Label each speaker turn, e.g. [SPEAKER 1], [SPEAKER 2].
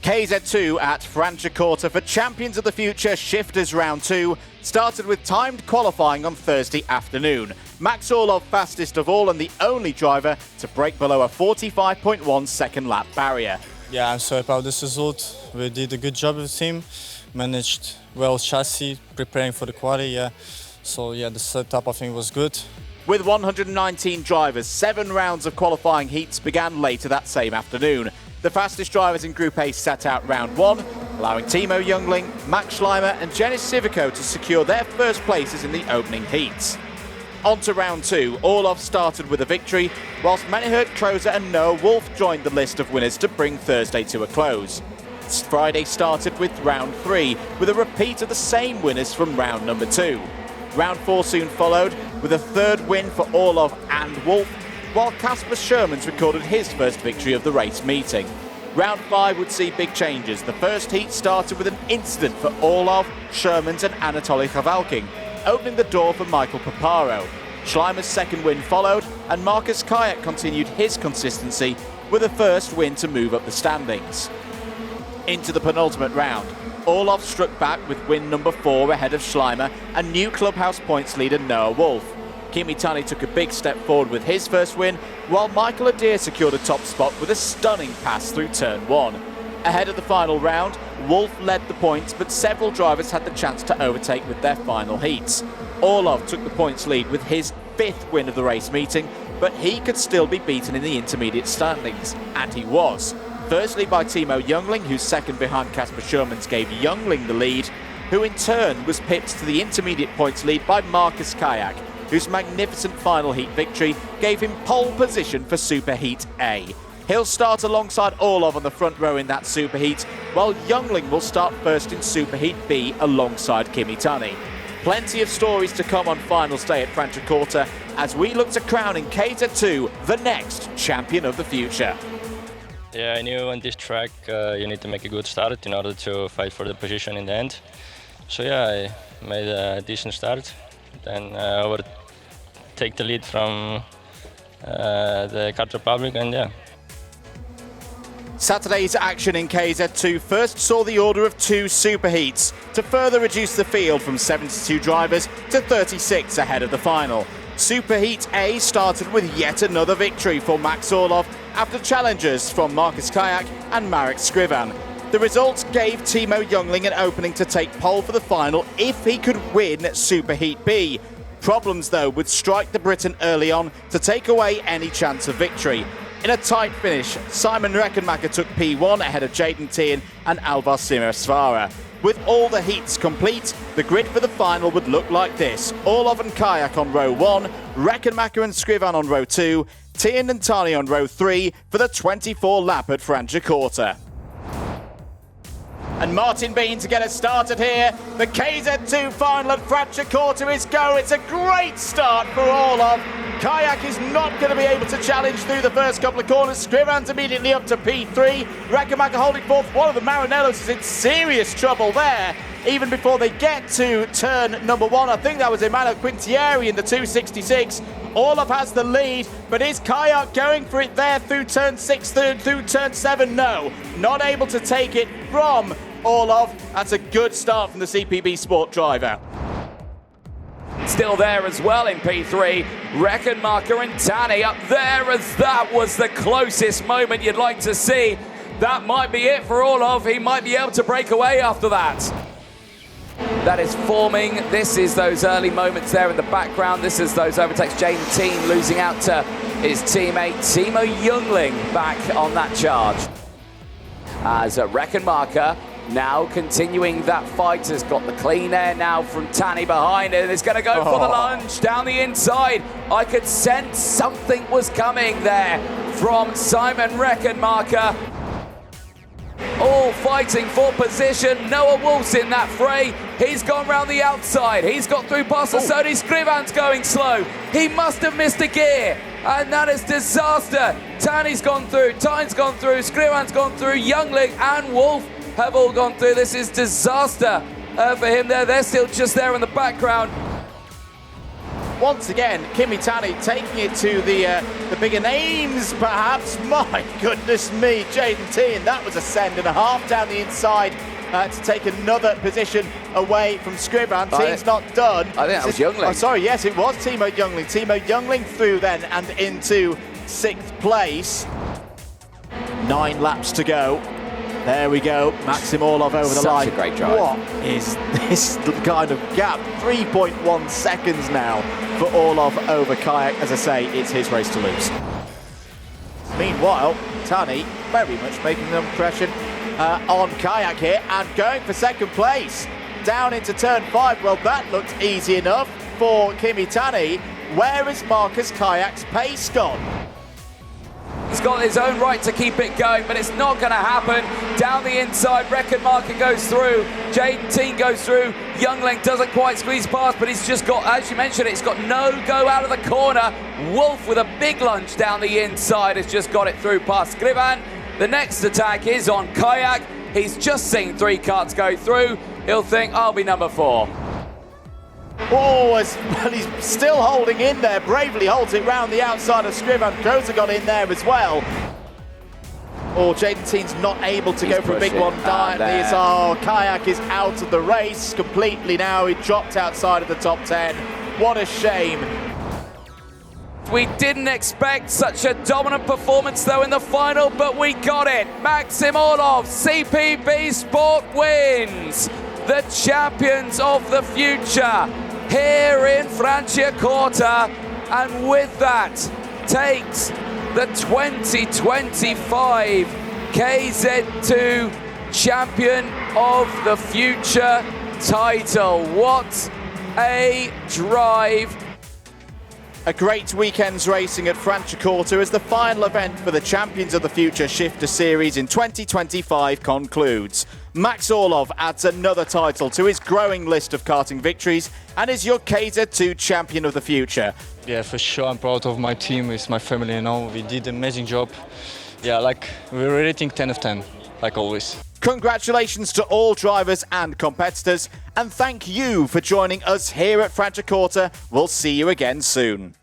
[SPEAKER 1] KZ2 at Franciacorta for Champions of the Future Shifters Round 2 started with timed qualifying on Thursday afternoon. Max Orlov fastest of all and the only driver to break below a 45.1 second lap barrier.
[SPEAKER 2] Yeah, I'm so proud of this result. We did a good job with the team, managed well chassis, preparing for the quali, yeah. So yeah, the setup I think was good.
[SPEAKER 1] With 119 drivers, 7 rounds of qualifying heats began later that same afternoon. The fastest drivers in Group A set out round 1, allowing Timo Jüngling, Max Schleimer and Denis Civico to secure their first places in the opening heats. On to round 2, Orlov started with a victory, whilst Menyhert, Krozser and Noah Wolfe joined the list of winners to bring Thursday to a close. Friday started with round 3, with a repeat of the same winners from round number 2. Round 4 soon followed, with a third win for Orlov and Wolfe, while Kasper Shermans recorded his first victory of the race meeting. Round 5 would see big changes. The first heat started with an incident for Orlov, Shermans and Anatoly Khavalkin, opening the door for Michael Paparo. Schleimer's second win followed, and Markus Kajak continued his consistency with a first win to move up the standings. Into the penultimate round, Orlov struck back with win number 4 ahead of Schleimer and new clubhouse points leader Noah Wolfe. Kimi Tani took a big step forward with his first win, while Michael Adair secured a top spot with a stunning pass through turn 1. Ahead of the final round, Wolfe led the points, but several drivers had the chance to overtake with their final heats. Orlov took the points lead with his 5th win of the race meeting, but he could still be beaten in the intermediate standings, and he was. Firstly by Timo Jüngling, whose second behind Kasper Shermans gave Jüngling the lead, who in turn was pipped to the intermediate points lead by Markus Kajak, whose magnificent final heat victory gave him pole position for Superheat A. He'll start alongside Orlov on the front row in that Superheat, while Jüngling will start first in Superheat B alongside Kimi Tani. Plenty of stories to come on finals day at Franciacorta as we look to crowning KZ2 the next champion of the future.
[SPEAKER 3] Yeah, I knew on this track you need to make a good start in order to fight for the position in the end. So yeah, I made a decent start. Then take the lead from the Czech Republic, and yeah.
[SPEAKER 1] Saturday's action in KZ2 first saw the order of 2 superheats to further reduce the field from 72 drivers to 36 ahead of the final. Superheat A started with yet another victory for Max Orlov after challenges from Markus Kajak and Marek Skrivan. The results gave Timo Jüngling an opening to take pole for the final if he could win Superheat B. Problems, though, would strike the Briton early on to take away any chance of victory. In a tight finish, Simon Rechenmacher took P1 ahead of Jayden Thien and Alvar Simersvara. With all the heats complete, the grid for the final would look like this. Orlov and Kajak on row 1, Rechenmacher and Skrivan on row 2, Thien and Tani on row 3 for the 24 lap at Franciacorta. And Martin Bean to get us started here. The KZ2 final at Franciacorta is go. It's a great start for Orlov. Kajak is not going to be able to challenge through the first couple of corners. Skrivan's immediately up to P3. Rechenmacher holding forth. One of the Maranellos is in serious trouble there. Even before they get to turn number 1, I think that was Emmanuel Quintieri in the 266. Orlov has the lead, but is Kajak going for it there through turn 6, through turn 7? No, not able to take it from Orlov. That's a good start from the CPB Sport driver.
[SPEAKER 4] Still there as well in P3, Rechenmacher and Tani up there as that was the closest moment you'd like to see. That might be it for Orlov. He might be able to break away after that. That is forming. This is those early moments there in the background. This is those overtakes. Jayden Thien losing out to his teammate Timo Jüngling back on that charge. As Rechenmacher now continuing that fight, has got the clean air now from Tani behind it, and is going to go for the lunge down the inside. I could sense something was coming there from Simon Rechenmacher. All fighting for position. Noah Wolfe's in that fray. He's gone round the outside. He's got through past the Sony. Skrivan's going slow. He must have missed a gear. And that is disaster. Tani's gone through. Tine's gone through. Skrivan's gone through. Jüngling and Wolfe have all gone through. This is disaster for him there. They're still just there in the background.
[SPEAKER 1] once again, Kimi Tani taking it to the bigger names, perhaps. My goodness me, Jayden Thien, that was a send and a half down the inside to take another position away from Scriban. Thien's not done.
[SPEAKER 4] I think that was Jüngling.
[SPEAKER 1] Oh, sorry, yes, it was Timo Jüngling. Timo Jüngling through then and into 6th place. 9 laps to go. There we go, Maxim Orlov over the line.
[SPEAKER 4] Such a great drive.
[SPEAKER 1] What is this kind of gap? 3.1 seconds now for Orlov over Kajak. As I say, it's his race to lose. Meanwhile, Tani very much making an impression on Kajak here and going for 2nd place. Down into turn 5, well that looked easy enough for Kimi Tani. Where is Markus Kajak's pace gone?
[SPEAKER 4] He's got his own right to keep it going, but it's not going to happen. Down the inside, Rechenmacher goes through. Jayden Thien goes through. Jüngling doesn't quite squeeze past, but he's just got, as you mentioned, it's got no go out of the corner. Wolfe with a big lunge down the inside has just got it through past Scriban. The next attack is on Kajak. He's just seen 3 carts go through. He'll think, I'll be number 4.
[SPEAKER 1] Oh, well, he's still holding in there, bravely holds it round the outside of Scriban. Krozser got in there as well. Oh, Jayden Thien's not able to go for a big one. Kajak is out of the race completely now. He dropped outside of the top 10. What a shame.
[SPEAKER 4] We didn't expect such a dominant performance though in the final, but we got it. Maxim Orlov, CPB Sport wins. The champions of the future here in Franciacorta, and with that takes the 2025 KZ2 Champion of the Future title. What a drive.
[SPEAKER 1] A great weekend's racing at Franciacorta as the final event for the Champions of the Future Shifter Series in 2025 concludes. Max Orlov adds another title to his growing list of karting victories and is your KZ2 Champion of the Future.
[SPEAKER 2] Yeah, for sure, I'm proud of my team. It's my family, you know. We did an amazing job. Yeah, we're rating 10 of 10, like always.
[SPEAKER 1] Congratulations to all drivers and competitors, and thank you for joining us here at Franciacorta. We'll see you again soon.